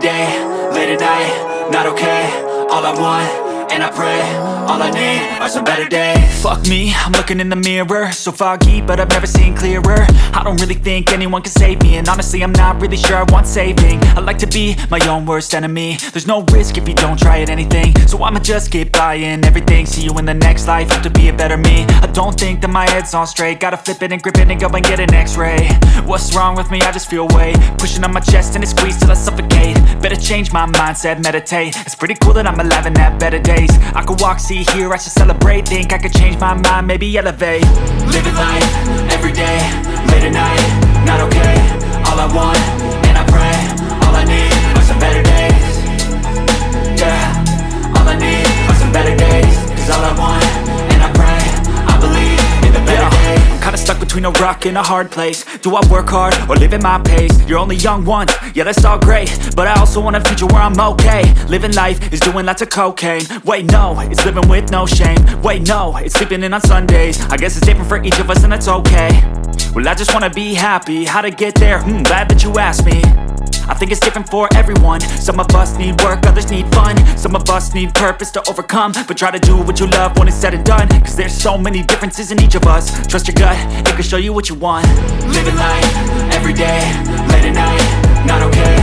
day, late at night, not okay. All I want, and I pray, all I need are some better days. Fuck me, I'm looking in the mirror, so foggy, but I've never seen clearer. I don't really think anyone can save me, and honestly I'm not really sure I want saving. I like to be my own worst enemy. There's no risk if you don't try at anything, so I'ma just keep buying everything. See you in the next life, hope to be a better me. I don't think that my head's on straight, gotta flip it and grip it and go and get an x-ray. What's wrong with me? I just feel weight pushing on my chest and it squeezes till I suffocate. Better change my mindset, meditate. It's pretty cool that I'm alive and have better days. I could walk, see, hear, I should celebrate. Think I could change my mind, maybe elevate. Living life, every day, late at night, not okay. All I want, and I pray, all I need are some better days. Yeah, all I need are some better days. Cause all I want, and I pray, I believe in the better days. I'm kinda stuck between a rock and a hard place. Do I work hard or live at my pace? You're only young once, yeah that's all great, but I also want a future where I'm okay. Living life is doing lots of cocaine. Wait no, it's living with no shame. Wait no, it's sleeping in on Sundays. I guess it's different for each of us and that's okay. Well I just wanna be happy, how to get there? Glad that you asked me. I think it's different for everyone. Some of us need work, others need fun. Some of us need purpose to overcome. But try to do what you love when it's said and done. Cause there's so many differences in each of us. Trust your gut, it can show you what you want. Living life, every day, late at night, not okay.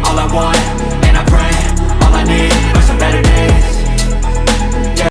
All I want, and I pray, all I need are some better days.